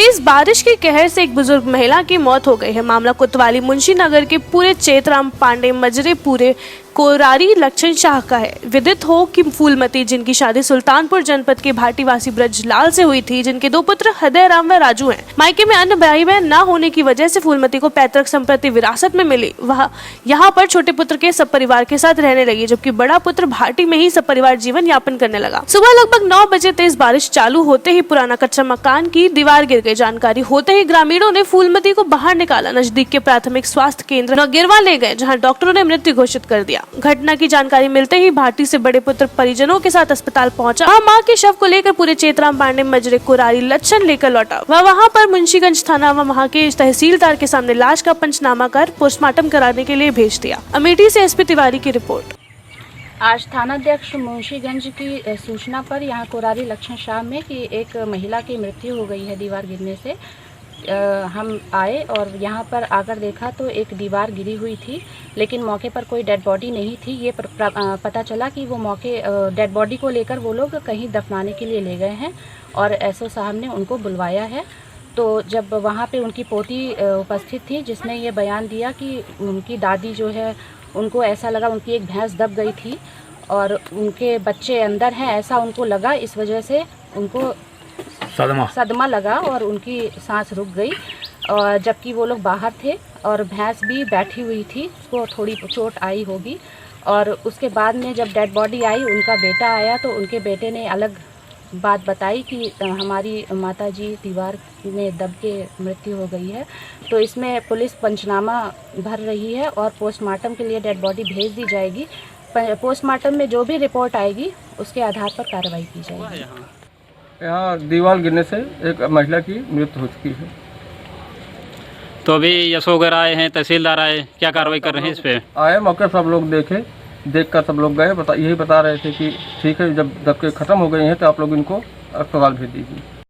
तेज बारिश के कहर से एक बुजुर्ग महिला की मौत हो गई है। मामला कोतवाली मुंशी नगर के पूरे चेतराम पांडे मजरे पूरे कोरारी लक्षण शाह का है। विदित हो कि फूलमती, जिनकी शादी सुल्तानपुर जनपद के भाटीवासी ब्रजलाल से हुई थी, जिनके दो पुत्र हृदय राम व राजू हैं। मायके में अन्य भाई बहन न होने की वजह से फूलमती को पैतृक संपत्ति विरासत में मिली। वह यहाँ पर छोटे पुत्र के सब परिवार के साथ रहने लगी, जबकि बड़ा पुत्र भाटी में ही सब परिवार जीवन यापन करने लगा। सुबह लगभग 9 बजे तेज बारिश चालू होते ही पुराना कच्चा मकान की दीवार गिर गई। जानकारी होते ही ग्रामीणों ने फूलमती को बाहर निकाला। नजदीक के प्राथमिक स्वास्थ्य केंद्र नगिरवा ले गए, जहां डॉक्टरों ने मृत्यु घोषित कर दिया। घटना की जानकारी मिलते ही भाटी से बड़े पुत्र परिजनों के साथ अस्पताल पहुंचा। वहां मां के शव को लेकर पूरे चेतराम पांडे मजरे कोरारी लक्षण लेकर लौटा। वह वहां पर मुंशीगंज थाना व वहां के तहसीलदार के सामने लाश का पंचनामा कर पोस्टमार्टम कराने के लिए भेज दिया। अमेठी से एसपी तिवारी की रिपोर्ट। आज थानाध्यक्ष मुंशीगंज की सूचना पर यहाँ कोरारी लक्षण शाह में कि एक महिला की मृत्यु हो गई है दीवार गिरने से, हम आए और यहाँ पर आकर देखा तो एक दीवार गिरी हुई थी, लेकिन मौके पर कोई डेड बॉडी नहीं थी। ये पता चला कि वो मौके डेड बॉडी को लेकर वो लोग कहीं दफनाने के लिए ले गए हैं और एसओ साहब ने उनको बुलवाया है। तो जब वहाँ पे उनकी पोती उपस्थित थी, जिसने ये बयान दिया कि उनकी दादी जो है, उनको ऐसा लगा उनकी एक भैंस दब गई थी और उनके बच्चे अंदर हैं, ऐसा उनको लगा। इस वजह से उनको सदमा लगा और उनकी सांस रुक गई, और जबकि वो लोग बाहर थे और भैंस भी बैठी हुई थी, उसको थोड़ी चोट आई होगी। और उसके बाद में जब डेड बॉडी आई, उनका बेटा आया तो उनके बेटे ने अलग बात बताई कि हमारी माताजी दीवार में दब के मृत्यु हो गई है। तो इसमें पुलिस पंचनामा भर रही है और पोस्टमार्टम के लिए डेड बॉडी भेज दी जाएगी। पोस्टमार्टम में जो भी रिपोर्ट आएगी उसके आधार पर कार्रवाई की जाएगी। यहाँ दीवार गिरने से एक महिला की मृत्यु हो चुकी है। तो अभी यशो वगैरह आए हैं, तहसीलदार आए, क्या कार्रवाई कर रहे हैं इस पे? आए मौके सब लोग देखे, देख कर सब लोग गए, यही बता रहे थे कि ठीक है, जब दबके ख़त्म हो गई हैं तो आप लोग इनको अस्पताल भेज दीजिए।